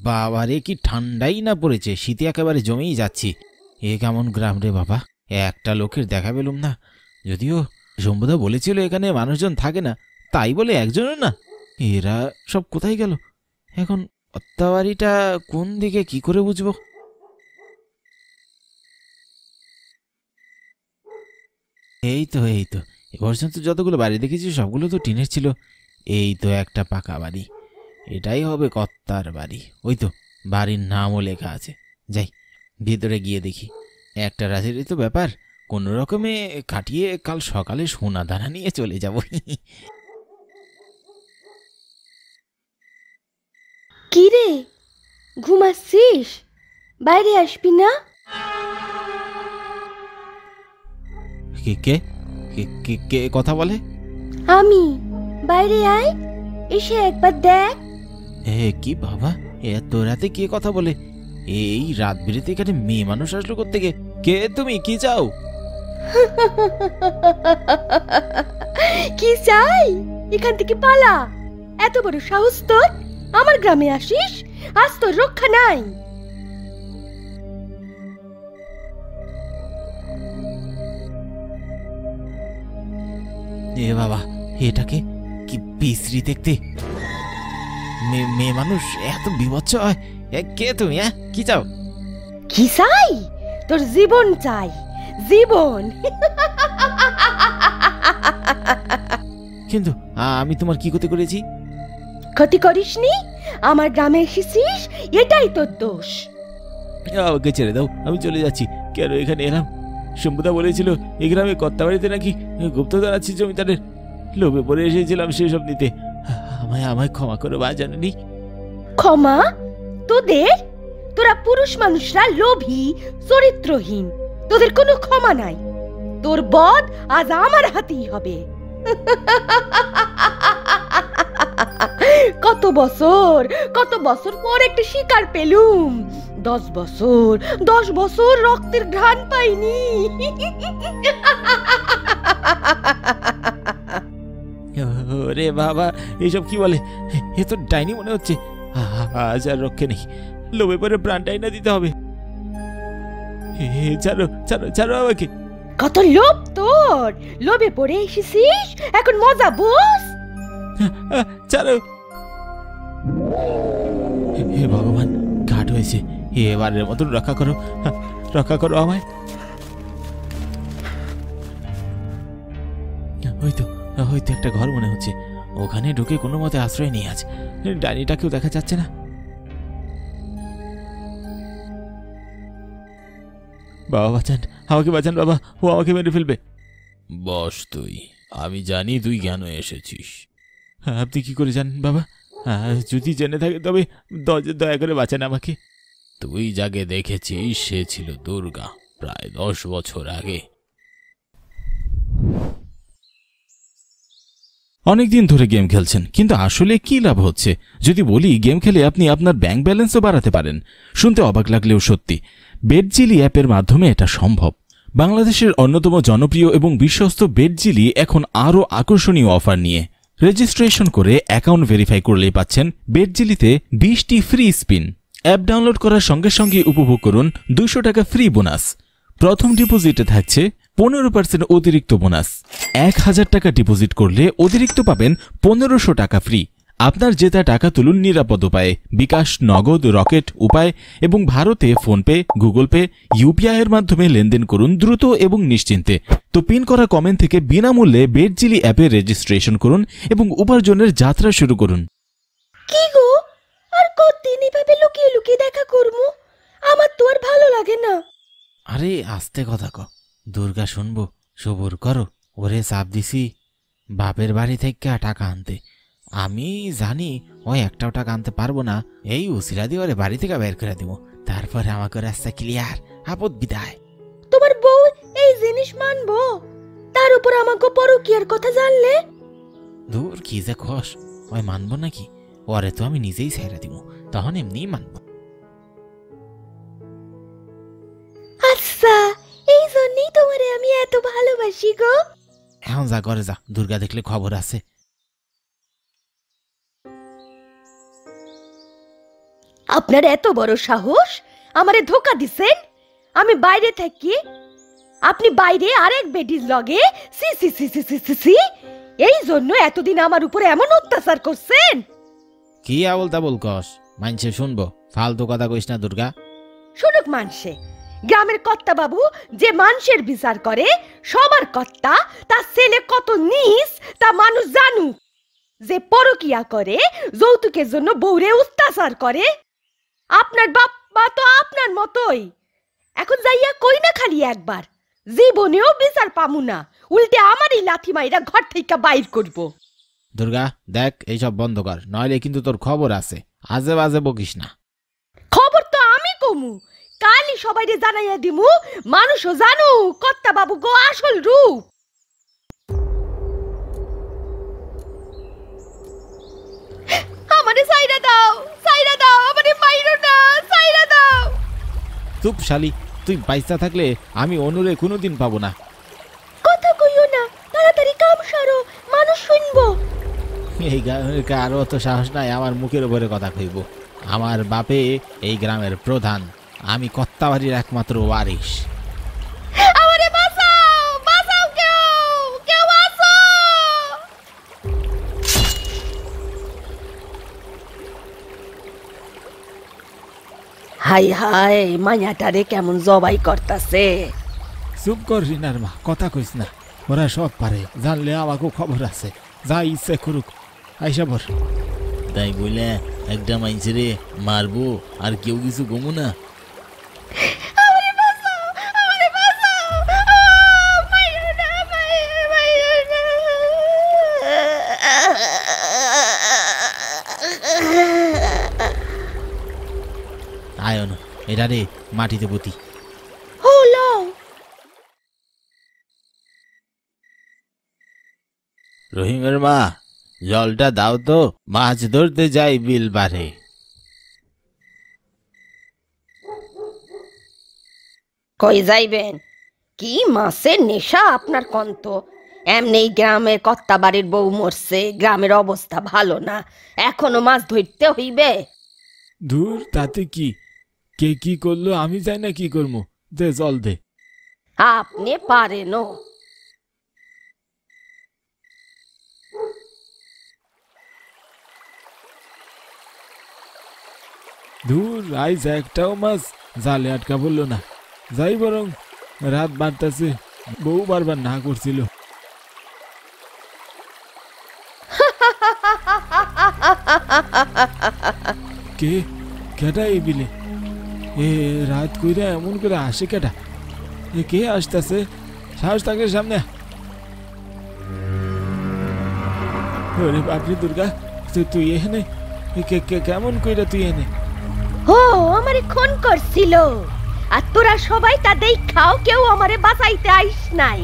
বাবারে কি ঠান্ডাই না পড়েছে, শীতে একেবারে জমেই যাচ্ছি। এ কেমন গ্রাম রে বাবা, একটা লোকের দেখা পেলুম না। যদিও শম্ভুদা বলেছিল এখানে মানুষজন থাকে না, তাই বলে একজনও না। এরা সব কোথায় গেল এখন? অত্যাবাড়িটা কোন দিকে কি করে বুঝবো? এই তো এ পর্যন্ত যতগুলো বাড়ি দেখেছি সবগুলো তো টিনের ছিল। এই তো একটা পাকা বাড়ি, এটাই হবে কর্তার বাড়ি। ওই তো বাড়ির নামও লেখা আছে। যাই ভিতরে গিয়ে দেখি। একটা রাতেরই তো ব্যাপার, কোনো রকমে কাটিয়ে কাল সকালে সোনা দানা নিয়ে চলে যাব। কি রে, ঘুমাচ্ছিস? বাইরে আসবি না? কে কে কে কে কথা বলে? আমি। বাইরে আয়, এসে একবার দেখ। কি বাবা, এত রাতে কে কথা বলে? এই রাত বিরেতে এখানে মেয়ে মানুষ আসলো কোত্থেকে? কে তুমি, কি চাও? কি চাই? এখান থেকে পালা। এত বড় সাহস তোর, আমার গ্রামে আসিস? আজ তোর রক্ষা নাই। এ বাবা, এটাকে কি বিশ্রী দেখতে! মেয়ে মানুষ এত বিভৎস হয়? কে তুমি? কি চাও? কি চাই? তোর জীবন চাই, জীবন। কিন্তু আমি তোমার কি ক্ষতি করেছি? ক্ষতি করিসনি, আমার গ্রামে এসেছিস, এটাই তোর দোষ। আমাকে ছেড়ে দাও, আমি চলে যাচ্ছি। কেন এখানে এলাম? শম্ভুদা বলেছিল এই গ্রামে কর্তাবাড়িতে নাকি গুপ্তধন আছে জমিদারের। লোভে পড়ে এসেছিলাম সেসব নিতে। আমায় ক্ষমা করো বাজানি। ক্ষমা তোদের? তোরা পুরুষ মানুষরা লোভী, চরিত্রহীন, তোদের কোনো ক্ষমা নাই। তোর বধ আজ আমার হাতেই হবে। কত বছর পর একটা শিকার পেলুম। 10 বছর রক্তের ঘ্রাণ পাইনি। ওরে বাবা, এসব কি বলে? এ তো ডাইনি মনে হচ্ছে। আজ আর রক্ষে নেই, লোভে পরে প্রাণটাই না দিতে হবে। ছাড়ো ছাড়ো ছাড়ো আমাকে। কত লোভ তোর! লোভে পড়ে এসেছিস, এখন মজা বোস। ছাড়ো। হে ভগবান, ঘাট হয়েছে। এবারের মতন রক্ষা করো আমায়। হয়তো একটা ঘর মনে হচ্ছে, ওখানে ঢুকে কোনো মতে আশ্রয় নিয়ে আছে। ডাইনিটাকেও দেখা যাচ্ছে না। বাবা বাঁচান, আমাকে বাঁচান বাবা, ও আমাকে মেরে ফেলবে। বস তুই, আমি জানি তুই কেন এসেছিস। আপনি কি করে জানেন বাবা? যদি জেনে থাকে তবে দয়া করে বাঁচান আমাকে। তুই যাকে দেখেছিস সে ছিল দুর্গা, প্রায় 10 বছর আগে। অনেকদিন ধরে গেম খেলছেন, কিন্তু আসলে কি লাভ হচ্ছে? যদি বলি গেম খেলে আপনি আপনার ব্যাংক ব্যালেন্সও বাড়াতে পারেন, শুনতে অবাক লাগলেও সত্যি। বেটজিলি অ্যাপের মাধ্যমে এটা সম্ভব। বাংলাদেশের অন্যতম জনপ্রিয় এবং বিশ্বস্ত বেটজিলি এখন আরও আকর্ষণীয় অফার নিয়ে। রেজিস্ট্রেশন করে অ্যাকাউন্ট ভেরিফাই করলেই পাচ্ছেন বেটজিলিতে 20টি ফ্রি স্পিন। অ্যাপ ডাউনলোড করার সঙ্গে সঙ্গে উপভোগ করুন 200 টাকা ফ্রি বোনাস। প্রথম ডিপোজিটে থাকছে 15% অতিরিক্ত বোনাস। 1000 টাকা ডিপোজিট করলে অতিরিক্ত পাবেন 1500 টাকা ফ্রি। আপনার জেতা টাকা তুলুন নিরাপদ উপায়ে, বিকাশ, নগদ, রকেট উপায় এবং ভারতে ফোনপে, গুগল পে, ইউপিআই এর মাধ্যমে লেনদেন করুন দ্রুত এবং নিশ্চিন্তে। তো পিন করা কমেন্ট থেকে বিনামূল্যে বেটজিলি অ্যাপে রেজিস্ট্রেশন করুন এবং উপার্জনের যাত্রা শুরু করুন। কি গো, আর কতদিন এভাবে লুকিয়ে লুকিয়ে দেখা করবো? আমার তো আর ভালো লাগে না। আরে আস্তে কথা ক, দুর্গা শুনবো, সবুর করো। ওরে চাপ দিছি বাপের বাড়ি থেকে টাকা আনতে। আমি জানি ওই একটাও টাকা আনতে পারবো না। এই উসিরা দিয়ে ওরে বাড়ি থেকে বের করে দিব, তারপরে আমাকে রাস্তা ক্লিয়ার, আপদ বিদায়। তোমার বউ এই জিনিস মানবো? তার উপর আমাকে পরকীয়ার কথা জানলে? দূর কি যে খস, ওই মানবো নাকি? ওরে তো আমি নিজেই ছেড়ে দিব, তখন এমনিই মানবো। আচ্ছা, এই জন্যই তোমারে আমি এত ভালোবাসি গো। এখন যা করে যা, দুর্গা দেখলে খবর আছে। আপনার এত বড় সাহস আমারে ধোকা দিছেন। আমি বাইরে থাকি, আপনি বাইরে আরেক বেডির লগে সি সি সি সি সি সি সি, এই জন্য এতদিন আমার উপরে এমন অত্যাচার করছেন। কি আবল তাবল কস, মানছে শুনবো, ফালতু কথা কইস না দুর্গা। শুনুক মানসে, গ্রামের কর্তা বাবু যে মানুষের বিচার করে, সবার কর্তা, তার ছেলে কত নীচ তা মানুষ জানুক। যে পরকিয়া করে, যৌতুকের জন্য বউরে অত্যাচার করে। আপনার বাপ মা তো আপনার মতোই। এখন যাইয়া কই না খালি একবার, জীবনেও বিচার পামু না, উল্টে আমারই লাথি মাইরা ঘর থেকে বাইর করব। দুর্গা দেখ, এইসব বন্ধ কর, নইলে কিন্তু তোর খবর আছে। আজে বাজে বকিস না। খবর তো আমি কমু, কালই সবাইরে জানাইয়া দিমু, মানুষও জানু কর্তা বাবু গো আসল রূপ। আমারে সাইরা দাও, সাইরা দাও, আমারে মাইরো না, সাইরা দাও। চুপ শালি, তুই বাইসা থাকলে আমি অনুরে কোনোদিন পাবো না। কথা কইও না, তাড়াতাড়ি কাম সারো, মানুষ শুনবো। এই গ্রামের কারো তো সাহস নাই আমার মুখের উপরে কথা কইব। আমার বাপে এই গ্রামের প্রধান, আমি কর্তাবাড়ির একমাত্র ওয়ারিশ। আমারে বাঁচাও, বাঁচাও, কেউ কেউ আসো। হাই হাই, মায়াটারে কেমন জবাই করতাছে। চুপ কর রিনার মা, কথা কইস না। ওরা সব পারে, জানলে আমাকেও খবর আছে। যা ইচ্ছে করুক, আইসা বর। তাই বলে একটা মাইনছে মারবো আর কেউ কিছু গমু না। আয়ন এটা রে মাটিতে পুঁতি। রহিমের মা, জলটা দাও তো, মাছ ধরতে যাই বিল পারে। কই যাইবেন? কি মাছের নেশা আপনার কন্ত। এমনি গ্রামের কর্তা বাড়ির বউ মরছে, গ্রামের অবস্থা ভালো না, এখনো মাছ ধরতে হইবে? দূর, তাতে কি, কে কি করলো আমি জানি না, কি করবো, দে জল দে। আপনি পারেন? দূর, আইজ একটাও মাছ জালে আটকা পড়লো না। যাই বরং, রাত বাড়তেছে, বউ বারবার না করছিল। কে কেটা এই বিলে? এ রাত কইরা এমন করে আসে কেটা? এ কে আসতেছে? সাহস থাকলে সামনে। ওরে বাপরে দুর্গা, তুই এখানে কেমন কইরা তুই এনে? ও আমারে খুন করছিল, আর তোরা সবাই তা দেখাও কেউ আমারে বাঁচাইতে আইস নাই।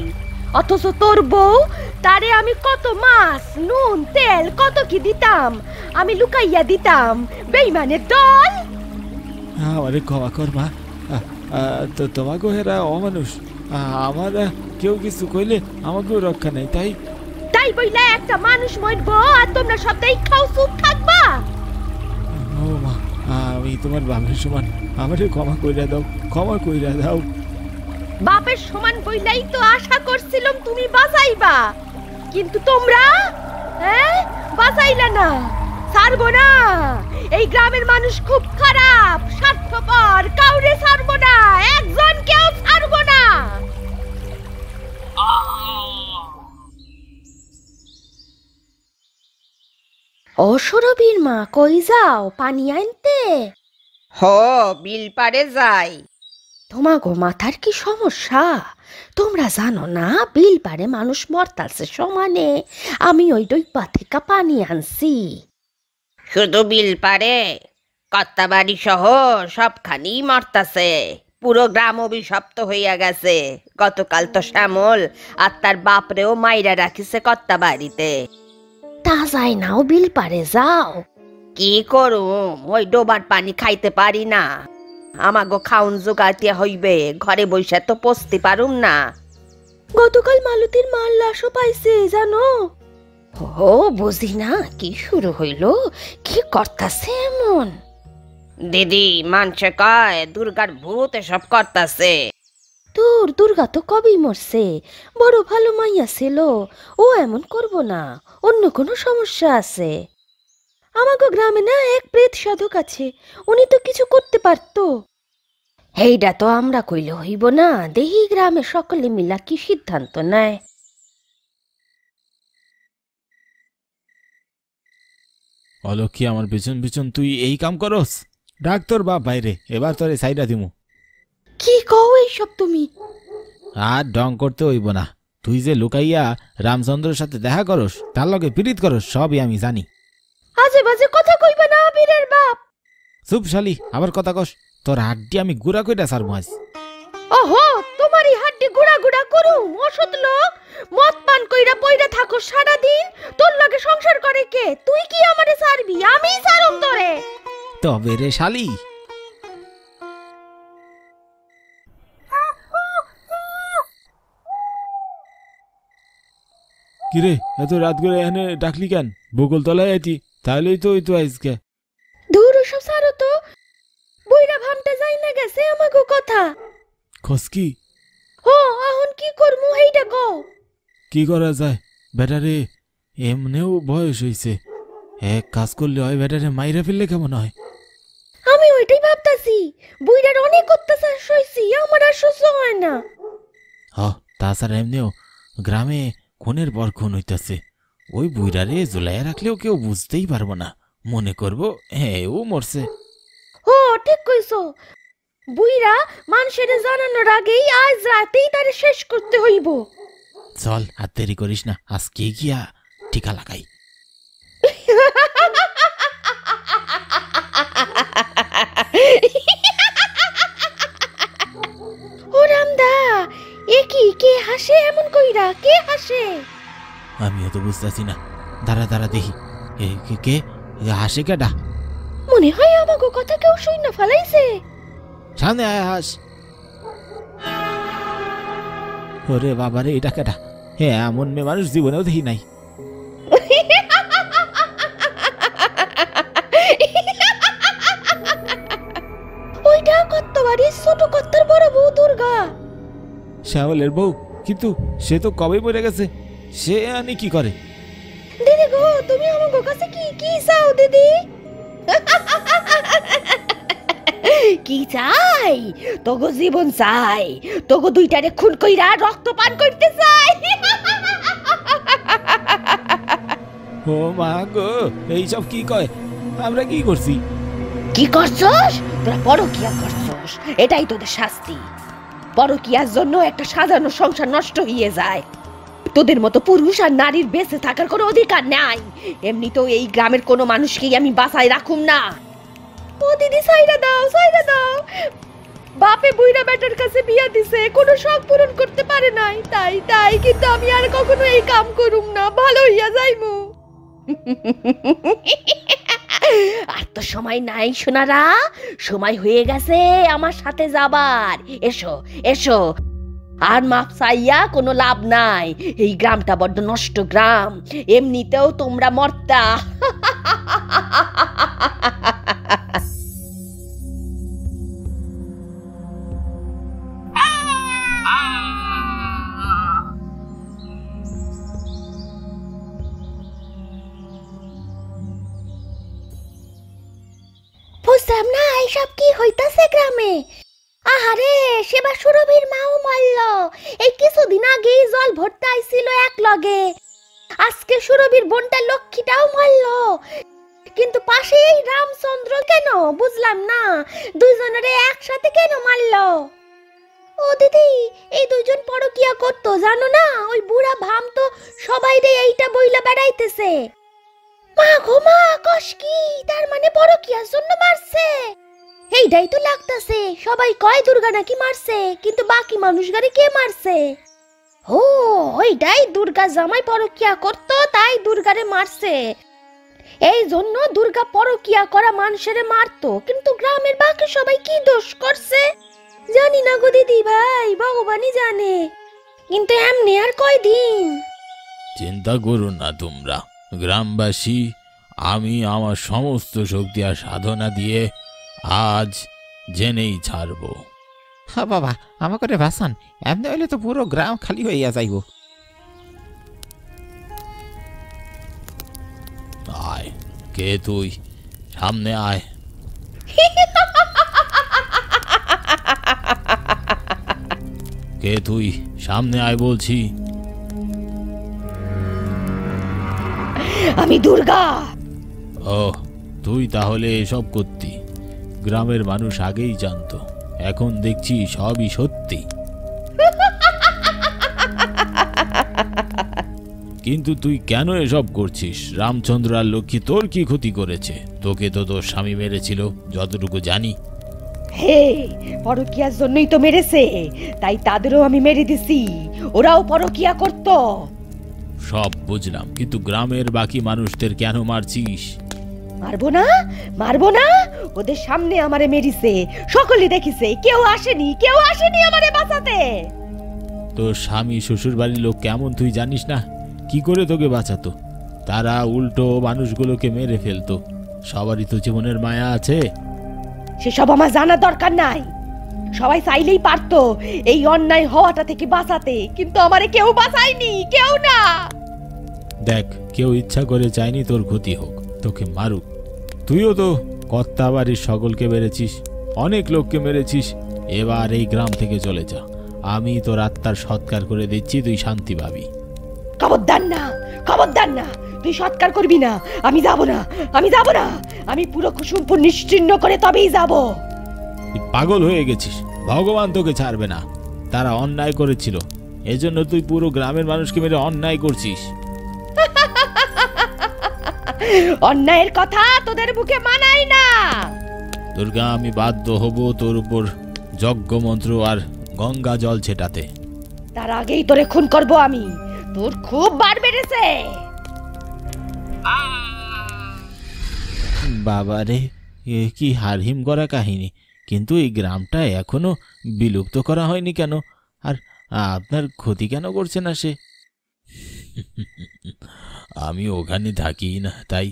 অথচ তোর বউ, তারে আমি কত মাছ, নুন, তেল কত কি দিতাম, আমি লুকাইয়া দিতাম। বেইমানের দল। আমারে ক্ষমা কর মা, তো তোমাকেও হেরা অমানুষ। আমার কেউ কিছু কইলে আমাকেও রক্ষা নেই, তাই তাই বইলা একটা মানুষ মরবো আর তোমরা সব দেখাও চুপ থাকবা? ও মা, আমি তোমার বাপের সমান, আমারে ক্ষমা কইরা দাও, ক্ষমা কইরা দাও। বাপের সমান বইলাই তো আশা করছিলাম তুমি বাঁচাইবা, কিন্তু তোমরা বাঁচাইলা না। ছাড়বো না, এই গ্রামের মানুষ খুব খারাপ, স্বার্থপর, কাউরে ছাড়বো না, একজন কেউ ছাড়বো না। ও সুরভীর মা, কই যাও? পানি আনতে? বিল পারে যাই। তোমাগো মাথার কি সমস্যা? তোমরা জানো না বিল পারে মানুষ মরতাছে সমানে? আমি ওই ডইপা থেকে পানি আনছি। শুধু বিল পারে? কর্তা বাড়ি সহ সবখানি মরতাছে, পুরো গ্রাম অভিশপ্ত হইয়া গেছে। গতকাল তো শ্যামল আর তার বাপরেও মাইরা রাখিছে কর্তা বাড়িতে। তা যাই নাও, বিল পারে যাও। কি করুম, ওই ডোবার পানি খাইতে পারি না, আমাগো খাউন জোগাইতে হইবে, ঘরে বইসা তো পচতে পারুম না। গতকাল মালতীর মাল লাশও পাইছে জানো? ও বুঝি না, কি শুরু হইল, কি করতাছে এমন? দিদি মানছে কয় দুর্গার ভূত এসব করতাছে। দুর্গা তো কবেই মরছে, বড় ভালো মাইয়া ছিল, ও এমন করব না। অন্য কোনো সমস্যা আছে? আমাকে গ্রামে না এক প্রেত সাধক আছে, উনি তো কিছু করতে পারতো। এইটা তো আমরা কইলে হইব না, দেহি গ্রামে সকলে মিলা কি সিদ্ধান্ত নেয়। অলক্ষী, আমার পিছন পিছন তুই এই কাম করস? ডাক্তার বাপ বাইরে, এবার তোরে সাইডা দিমু। কি কও এইসব তুমি? আর ডং করতে হইব না। তুই যে লুকাইয়া রামচন্দ্রের সাথে দেখা করস, তার লগে পীড়িত করস, সবই আমি জানি। আজে বাজে কথা কইবা না বীরের বাপ। চুপ শালি, আবার কথা কস। তোর হাড্ডি আমি গুড়া কইরা সারবো আজ। ওহো, তোমারই হাড্ডি গুড়া গুড়া করুম? অসৎ লোক, মদ পান কইরা পইরা থাকো সারা দিন, তোর লগে সংসার করে কে? তুই কি আমারে ছাড়বি? আমিই ছাড়ুম তোরে। তবে রে শালি, কিরে এত রাত করে এখানে ডাকলি কেন? বকুল তলায় আইতি, তাহলেই তো হইতো আজকে। দূর সব ছাড়ো তো, বইরা ভামটা যাই না গেছে আমাকে কথা। খসকি ও এখন কি করমু হেইটা কও। কি করা যায় বেটারে? এমনেও বয়স হইছে, এক কাজ করলে হয়, বেটারে মাইরা ফেললে কেমন হয়? আমি ওইটাই ভাবতাছি, বুইড়ার অনেক অত্যাচার সইছি, আমার আর সহ্য হয় না। হ, তাছাড়া এমনিও গ্রামে খুনের পর খুন হইতাছে। ওই বুইরারে জুলাইয়া রাখলেও কেউ বুঝতেই পারবো না, মনে করবো হ্যাঁ ও মরছে। ও ঠিক কইছো, বুইড়া মানুষের জানানোর আগেই আজ রাতেই তারে শেষ করতে হইব। চল আর দেরি করিস না, আজকে গিয়া টিকা লাগাই। ও রামদা, এ কি? কে হাসে এমন কইরা? কে হাসে? আমিও তো বুঝতেছি না, দাঁড়া দাঁড়া দেখি। কে হাসে? কেডা? মনে হয় আমাকে কথা কেউ শুই না ফেলাইছে। সামনে আয়, হাস। ওরে বাবারে, এটা কেডা? হ্যাঁ, এমন মেয়ে মানুষ জীবনেও দেখি নাই। ওইটা কত্তবাড়ি ছোট কত্তার বড় বউ দুর্গা। শ্যামলের বউ? কিন্তু সে তো কবে মরে গেছে, সে আনি কি করে? দিদি গো, তুমি আমাকে কাছে কি কি চাও দিদি? কি চাই? তোগো জীবন চাই, তোগো দুইটারে খুন কইরা রক্ত পান করতে চাই। ও মা গো, এইসব কি কয়? আমরা কি করছি? কি করছস? তোরা পরকিয়া করছস, এটাই তোদের শাস্তি। পরকিয়ার জন্য একটা সাজানো সংসার নষ্ট হয়ে যায়। তোদের মতো পুরুষ আর নারীর বেঁচে থাকার কোনো অধিকার নাই। এমনিতেও এই গ্রামের কোনো মানুষকেই আমি বাঁচাই রাখুম না। ও দিদি, সাইরা দাও, সাইরা দাও। বাপে বুইড়া বেটার কাছে বিয়া দিছে, কোনো শখ পূরণ করতে পারে নাই, তাই তাই কিন্তু আমি আর কখনো এই কাম করুম না, ভালো হইয়া যাইমু। আর তো সময় নাই সোনারা, সময় হয়ে গেছে আমার সাথে যাবার। এসো এসো, আর মাপ চাইয়া কোনো লাভ নাই। এই গ্রামটা বড্ড নষ্ট গ্রাম, এমনিতেও তোমরা মর্তা। বুঝলাম না এইসব কি হইতাছে গ্রামে। আহারে, সেবার সুরভির মাও মরল। এই কিছুদিন আগেই জল ভরতে আইছিল এক লগে। আজকে সুরভির বোনটা লক্ষ্মীটাও মরল। কিন্তু পাশে এই রামচন্দ্র কেন বুঝলাম না, দুইজনের একসাথে কেন মারল? ও দিদি, এই দুইজন পরকিয়া করতো জানো না? ওই বুড়া ভাম তো সবাই রে এইটা বইলা বেড়াইতেছে। মা গো মা, কস কি? তার মানে পরকিয়ার জন্য মারছে? এইটাই তো লাগতাছে, সবাই কয় দুর্গা নাকি মারছে, কিন্তু বাকি মানুষগারে কে মারছে? ও, ওইটাই, দুর্গা জামাই পরকিয়া করতো তাই দুর্গারে মারছে। এই জন্য দুর্গা পরকিয়া করা মানুষেরে মারতো, কিন্তু গ্রামের বাকি সবাই কি দোষ করছে জানি না গো দিদি ভাই, ভগবানই জানে। কিন্তু এমনি আর কয়দিন? চিন্তা করো না তোমরা গ্রামবাসী, আমি আমার সমস্ত শক্তি আর সাধনা দিয়ে আজ জেনেই ছাড়বো। হ্যাঁ বাবা, আমাকে রে ভাসান, এমনি হইলে তো পুরো গ্রাম খালি হইয়া যাইব। আয়, কে তুই? সামনে আয়। কে তুই? সামনে আয় বলছি। আমি দুর্গা। ও, তুই তাহলে এসব করতি? গ্রামের মানুষ আগেই জানতো, এখন দেখছি সবই সত্যি। কিন্তু তুই কেন এসব করছিস? রামচন্দ্র আর লক্ষ্মী তোর কি ক্ষতি করেছে? তোকে তো তোর স্বামী মেরেছিল যতটুকু জানি। হে, পরকিয়ার জন্যই তো মেরেছে, তাই তাদেরও আমি মেরে দিছি। ওরাও পরকিয়া করত। সব বুঝলাম, কিন্তু গ্রামের বাকি মানুষদের কেন মারছিস? মারবো না, মারবো না? ওদের সামনে আমারে মেরিছে, সকলে দেখিছে, কেউ আসেনি আমারে বাঁচাতে। তোর স্বামী শ্বশুর বাড়ির লোক কেমন তুই জানিস না? কি করে তোকে বাঁচাতো? তারা উল্টো মানুষগুলোকে মেরে ফেলতো। সবারই তো জীবনের মায়া আছে। সেসব আমার জানার দরকার নাই। সবাই চাইলেই পারতো এই অন্যায় হওয়াটা থেকে বাঁচাতে, কিন্তু আমারে কেউ বাঁচায়নি, কেউ না। দেখ, কেউ ইচ্ছা করে চায়নি তোর ক্ষতি হোক, তোকে মারুক। তুইও তো কর্তা বাড়ির সকলকে মেরেছিস, অনেক লোককে মেরেছিস। এবার এই গ্রাম থেকে চলে যা। আমি তোর আত্মার সৎকার করে দিচ্ছি, তুই শান্তি পাবি। খবরদার না, খবরদার না, তুই সৎকার করবি না। আমি যাব না, আমি যাব না। আমি পুরো কুসুমপুর নিশ্চিহ্ন করে তবেই যাব। তুই পাগল হয়ে গেছিস, ভগবান তোকে ছাড়বে না। তারা অন্যায় করেছিল, এজন্য তুই পুরো গ্রামের মানুষকে মেরে অন্যায় করছিস। অন্যায়ের কথা তোদের মুখে মানাই না। দুর্গা, আমি বাধ্য হব তোর উপর যজ্ঞ মন্ত্র আর গঙ্গা জল ছেটাতে। তার আগেই তোরে খুন করব আমি। তোর খুব বার বেড়েছে। বাবারে, এ কি হারহিম করা কাহিনী! কিন্তু এই গ্রামটা এখনো বিলুপ্ত করা হয়নি কেন? আর আপনার ক্ষতি কেন করছে না সে? আমি ওখানে থাকি না তাই।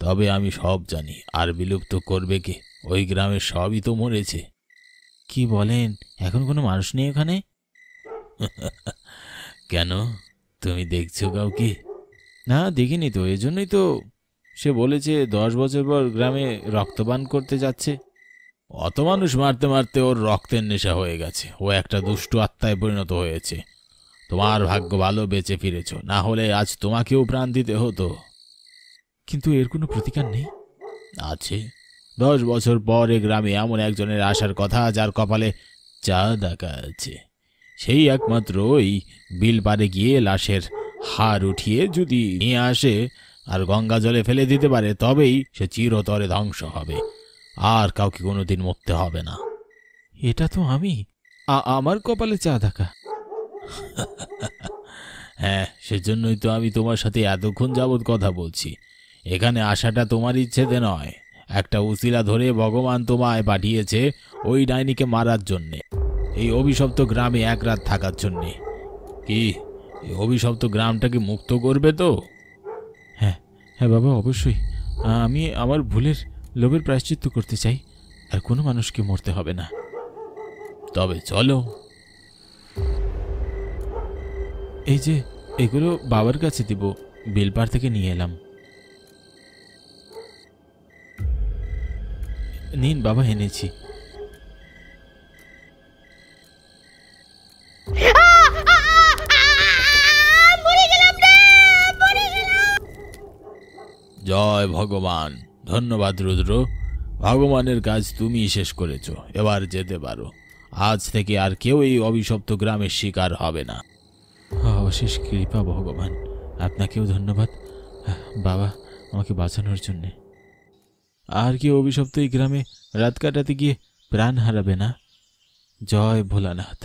তবে আমি সব জানি। আর বিলুপ্ত করবে কে? ওই গ্রামের সবই তো মরেছে। কি বলেন? এখন কোনো মানুষ নেই ওখানে? কেন, তুমি দেখছো কাউকে? না, দেখিনি তো। এজন্যই তো সে বলেছে 10 বছর পর গ্রামে রক্তপান করতে যাচ্ছে। অত মানুষ মারতে মারতে ওর রক্তের নেশা হয়ে গেছে। ও একটা দুষ্টু আত্মায় পরিণত হয়েছে। তোমার ভাগ্য ভালো, বেঁচে ফিরেছ, না হলে আজ তোমাকেও প্রাণ দিতে হতো। কিন্তু এর কোনো প্রতিকার নেই? আছে। 10 বছর পর এ গ্রামে এমন একজনের আসার কথা যার কপালে চাঁদ আঁকা আছে। সেই একমাত্র ওই বিল পারে গিয়ে লাশের হাড় উঠিয়ে যদি নিয়ে আসে আর গঙ্গা জলে ফেলে দিতে পারে, তবেই সে চিরতরে ধ্বংস হবে। আর কাউকে কোনোদিন মরতে হবে না। এটা তো আমি, আমার কপালে চাঁদ আঁকা। হ্যাঁ, সেজন্যই তো আমি তোমার সাথে এতক্ষণ যাবৎ কথা বলছি। এখানে আসাটা তোমার ইচ্ছেতে নয়। একটা উসিলা ধরে ভগবান তোমায় পাঠিয়েছে ওই ডাইনিকে মারার জন্যে, এই অভিশপ্ত গ্রামে এক রাত থাকার জন্যে। কি এই অভিশপ্ত গ্রামটাকে মুক্ত করবে তো? হ্যাঁ হ্যাঁ বাবা, অবশ্যই। আমি আমার ভুলের লোভের প্রায়শ্চিত্ত করতে চাই। আর কোনো মানুষকে মরতে হবে না। তবে চলো। এই যে এগুলো বাবার কাছে দিব, বেলপাড় থেকে নিয়ে এলাম। নিন বাবা, এনেছি। জয় ভগবান। ধন্যবাদ রুদ্র। ভগবানের কাজ তুমি শেষ করেছো, এবার যেতে পারো। আজ থেকে আর কেউ এই অভিশপ্ত গ্রামের শিকার হবে না। অশেষ কৃপা ভগবান, আপনাকেও ধন্যবাদ বাবা, আমাকে বাঁচানোর জন্যে। আর কেউ অভিশপ্ত এই গ্রামে রাত কাটাতে গিয়ে প্রাণ হারাবে না। জয় ভোলানাথ।